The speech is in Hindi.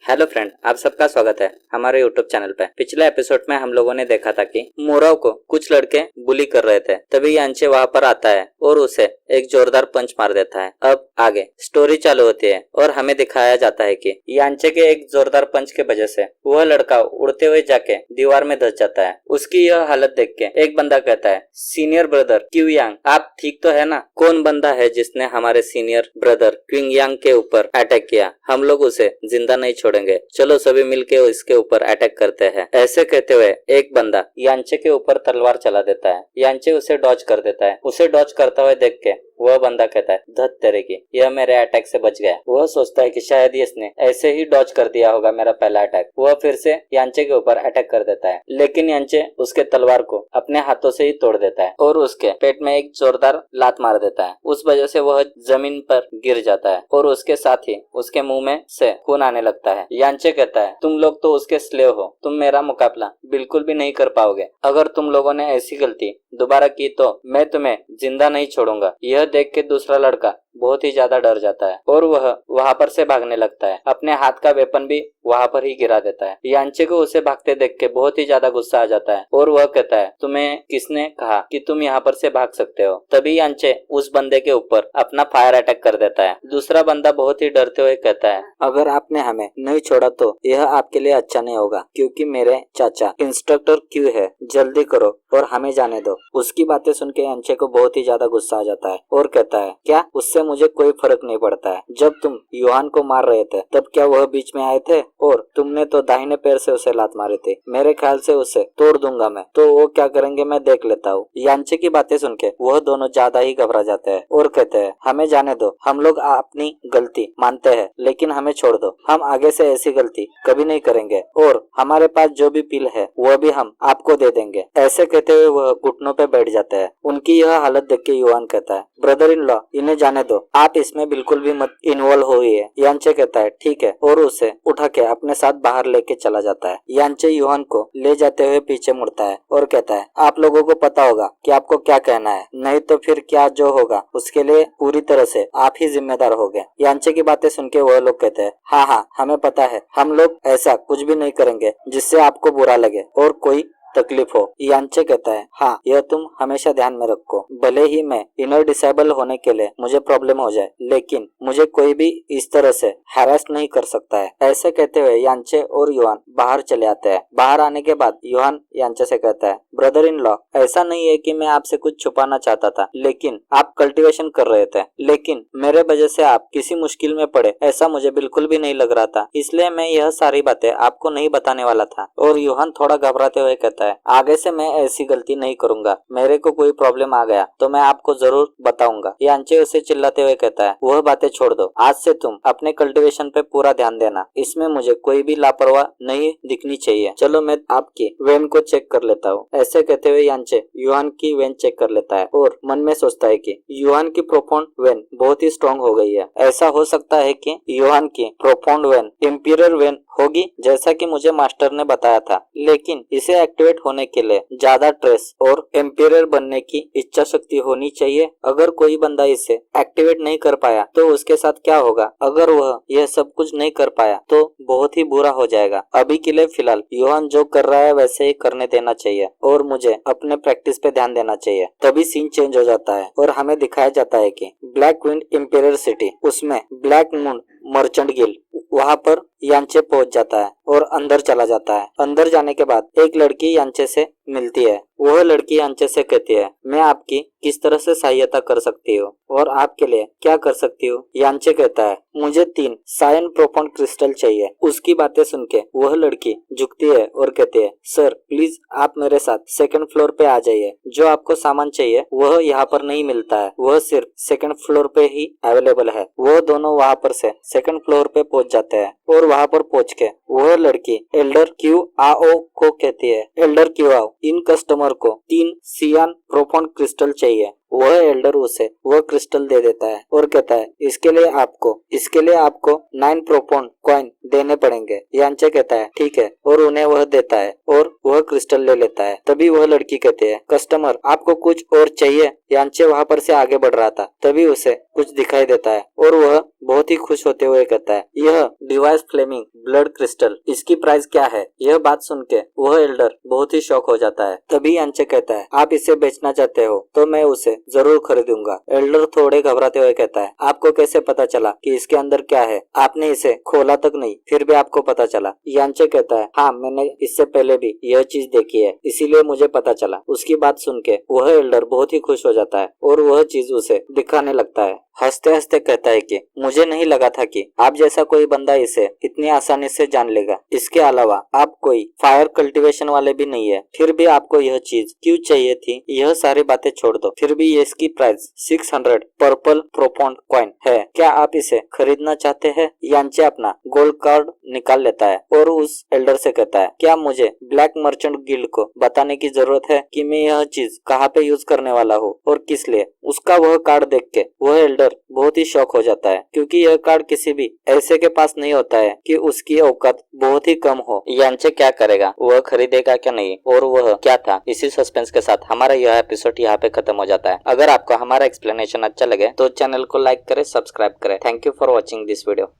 हेलो फ्रेंड, आप सबका स्वागत है हमारे यूट्यूब चैनल पे। पिछले एपिसोड में हम लोगों ने देखा था कि मोराव को कुछ लड़के बुली कर रहे थे, तभी यांचे वहां पर आता है और उसे एक जोरदार पंच मार देता है। अब आगे स्टोरी चालू होती है और हमें दिखाया जाता है कि यांचे के एक जोरदार पंच के वजह से वह लड़का उड़ते हुए जाके दीवार में धंस जाता है। उसकी यह हालत देख के एक बंदा कहता है, सीनियर ब्रदर क्यू यांग, आप ठीक तो है ना? कौन बंदा है जिसने हमारे सीनियर ब्रदर क्विंग यांग के ऊपर अटैक किया? हम लोग उसे जिंदा नहीं छोड़ेंगे, चलो सभी मिलके इसके ऊपर अटैक करते हैं। ऐसे कहते हुए एक बंदा यांचे के ऊपर तलवार चला देता है। यांचे उसे डॉज कर देता है। उसे डॉज करता हुए देख के वह बंदा कहता है, धत तेरे की, यह मेरे अटैक से बच गया। वह सोचता है कि शायद इसने ऐसे ही डॉज कर दिया होगा मेरा पहला अटैक। वह फिर से यांचे के ऊपर अटैक कर देता है, लेकिन यांचे उसके तलवार को अपने हाथों से ही तोड़ देता है और उसके पेट में एक जोरदार लात मार देता है। उस वजह से वह जमीन पर गिर जाता है और उसके साथ ही उसके मुंह में से खून आने लगता है। यांचे कहता है, तुम लोग तो उसके स्लेव हो, तुम मेरा मुकाबला बिल्कुल भी नहीं कर पाओगे। अगर तुम लोगों ने ऐसी गलती दोबारा की तो मैं तुम्हें जिंदा नहीं छोड़ूंगा। यह देख के दूसरा लड़का बहुत ही ज्यादा डर जाता है और वह वहां पर से भागने लगता है। अपने हाथ का वेपन भी वहां पर ही गिरा देता है। यांचे को उसे भागते देख के बहुत ही ज्यादा गुस्सा आ जाता है और वह कहता है, तुम्हें किसने कहा कि तुम यहाँ पर से भाग सकते हो? तभी यांचे उस बंदे के ऊपर अपना फायर अटैक कर देता है। दूसरा बंदा बहुत ही डरते हुए कहता है, अगर आपने हमें नहीं छोड़ा तो यह आपके लिए अच्छा नहीं होगा, क्योंकि मेरे चाचा इंस्ट्रक्टर क्यू है, जल्दी करो और हमें जाने दो। उसकी बातें सुन के यांचे को बहुत ही ज्यादा गुस्सा आ जाता है और कहता है, क्या उससे मुझे कोई फर्क नहीं पड़ता है। जब तुम योहान को मार रहे थे तब क्या वह बीच में आए थे? और तुमने तो दाहिने पैर से उसे लात मारी थी। मेरे ख्याल से उसे तोड़ दूंगा मैं, तो वो क्या करेंगे मैं देख लेता हूँ। यांचे की बातें सुन के वह दोनों ज्यादा ही घबरा जाते हैं और कहते हैं, हमें जाने दो, हम लोग अपनी गलती मानते हैं, लेकिन हमें छोड़ दो। हम आगे से ऐसी गलती कभी नहीं करेंगे और हमारे पास जो भी पिल है वह भी हम आपको दे देंगे। ऐसे कहते हुए वह घुटनों पे बैठ जाते हैं। उनकी यह हालत देख के योहान कहता है, ब्रदर इन लॉ, इन्हें जाने दो, आप इसमें बिल्कुल भी मत इन्वॉल्व होइए। यांचे कहता है, ठीक है, और उसे उठा के अपने साथ बाहर लेके चला जाता है। यांचे योहान को ले जाते हुए पीछे मुड़ता है और कहता है, आप लोगों को पता होगा कि आपको क्या कहना है, नहीं तो फिर क्या जो होगा उसके लिए पूरी तरह से आप ही जिम्मेदार होंगे। यांचे की बातें सुन के वह लोग कहते हैं, हाँ हाँ हमें पता है, हम लोग ऐसा कुछ भी नहीं करेंगे जिससे आपको बुरा लगे और कोई तकलीफ हो। यांचे कहता है, हाँ यह तुम हमेशा ध्यान में रखो, भले ही मैं इनर डिसेबल होने के लिए मुझे प्रॉब्लम हो जाए, लेकिन मुझे कोई भी इस तरह से हैरेस नहीं कर सकता है। ऐसे कहते हुए यांचे और योहान बाहर चले आते हैं। बाहर आने के बाद योहान यांचे से कहता है, ब्रदर इन लॉ, ऐसा नहीं है कि मैं आपसे कुछ छुपाना चाहता था, लेकिन आप कल्टीवेशन कर रहे थे, लेकिन मेरे वजह से आप किसी मुश्किल में पड़े ऐसा मुझे बिल्कुल भी नहीं लग रहा था, इसलिए मैं यह सारी बातें आपको नहीं बताने वाला था। और योहान थोड़ा घबराते हुए कहता है, आगे से मैं ऐसी गलती नहीं करूंगा, मेरे को कोई प्रॉब्लम आ गया तो मैं आपको जरूर बताऊंगा। यांचे उसे चिल्लाते हुए कहता है, वह बातें छोड़ दो, आज से तुम अपने कल्टीवेशन पे पूरा ध्यान देना, इसमें मुझे कोई भी लापरवाह नहीं दिखनी चाहिए। चलो मैं आपकी वेन को चेक कर लेता हूँ। ऐसे कहते हुए यांचे योहान की वेन चेक कर लेता है और मन में सोचता है कि योहान की प्रोफाउंड वेन बहुत ही स्ट्रॉन्ग हो गई है। ऐसा हो सकता है कि योहान की प्रोफाउंड वेन इंपीरियर वेन होगी, जैसा कि मुझे मास्टर ने बताया था, लेकिन इसे एक्टिवेट होने के लिए ज्यादा ट्रेस और एम्पियर बनने की इच्छा शक्ति होनी चाहिए। अगर कोई बंदा इसे एक्टिवेट नहीं कर पाया तो उसके साथ क्या होगा? अगर वह यह सब कुछ नहीं कर पाया तो बहुत ही बुरा हो जाएगा। अभी के लिए फिलहाल योहान जो कर रहा है वैसे ही करने देना चाहिए और मुझे अपने प्रैक्टिस पे ध्यान देना चाहिए। तभी सीन चेंज हो जाता है और हमें दिखाया जाता है कि ब्लैक विंड इंपीरियर सिटी, उसमें ब्लैक मून मर्चेंट गिल्ड, वहां पर यांचे पहुंच जाता है और अंदर चला जाता है। अंदर जाने के बाद एक लड़की यांचे से मिलती है। वह लड़की यांचे से कहती है, मैं आपकी किस तरह से सहायता कर सकती हूँ और आपके लिए क्या कर सकती हूँ? यांचे कहता है, मुझे 3 सायन प्रोफाउंड क्रिस्टल चाहिए। उसकी बातें सुन के वह लड़की झुकती है और कहती है, सर प्लीज आप मेरे साथ सेकंड फ्लोर पे आ जाइए। जो आपको सामान चाहिए वह यहाँ पर नहीं मिलता है, वह सिर्फ सेकंड फ्लोर पे ही अवेलेबल है। वह दोनों वहाँ पर से सेकंड फ्लोर पे पहुंच जाते हैं और वहाँ पर पहुंच के वह लड़की एल्डर क्यू आओ को कहती है, एल्डर क्यू आओ, इन कस्टमर को 3 सियान प्रोफाउंड क्रिस्टल चाहिए। वह एल्डर उसे वह क्रिस्टल दे देता है और कहता है इसके लिए आपको 9 प्रोपोन कॉइन देने पड़ेंगे। यांचे कहता है ठीक है और उन्हें वह देता है और वह क्रिस्टल ले लेता है। तभी वह लड़की कहती है कस्टमर आपको कुछ और चाहिए। यांचे वहां पर से आगे बढ़ रहा था, तभी उसे कुछ दिखाई देता है और वह बहुत ही खुश होते हुए कहता है यह डिवाइस फ्लेमिंग ब्लड क्रिस्टल, इसकी प्राइस क्या है। यह बात सुन के वह एल्डर बहुत ही शॉक हो जाता है। तभी यांचे कहता है आप इसे बेचना चाहते हो तो मैं उसे जरूर खरीदूंगा। एल्डर थोड़े घबराते हुए कहता है आपको कैसे पता चला कि इसके अंदर क्या है, आपने इसे खोला तक नहीं फिर भी आपको पता चला। यांचे कहता है हाँ मैंने इससे पहले भी यह चीज देखी है इसीलिए मुझे पता चला। उसकी बात सुन के वह एल्डर बहुत ही खुश हो जाता है और वह चीज उसे दिखाने लगता है। हंसते हंसते कहता है कि मुझे नहीं लगा था कि आप जैसा कोई बंदा इसे इतनी आसानी से जान लेगा। इसके अलावा आप कोई फायर कल्टीवेशन वाले भी नहीं है, फिर भी आपको यह चीज क्यों चाहिए थी। यह सारी बातें छोड़ दो, फिर भी इसकी प्राइस 600 पर्पल प्रोपोन कॉइन है, क्या आप इसे खरीदना चाहते हैं। यांचे अपना गोल्ड कार्ड निकाल लेता है और उस एल्डर से कहता है क्या मुझे ब्लैक मर्चेंट गिल्ड को बताने की जरूरत है कि मैं यह चीज कहाँ पे यूज करने वाला हूँ और किस लिए। उसका वह कार्ड देख के वह एल्डर बहुत ही शॉक हो जाता है क्योंकि यह कार्ड किसी भी ऐसे के पास नहीं होता है कि उसकी औकात बहुत ही कम हो। यांचे क्या करेगा, वह खरीदेगा क्या नहीं और वह क्या था, इसी सस्पेंस के साथ हमारा यह एपिसोड यहाँ पे खत्म हो जाता है। अगर आपको हमारा एक्सप्लेनेशन अच्छा लगे तो चैनल को लाइक करें, सब्सक्राइब करें। Thank you for watching this video.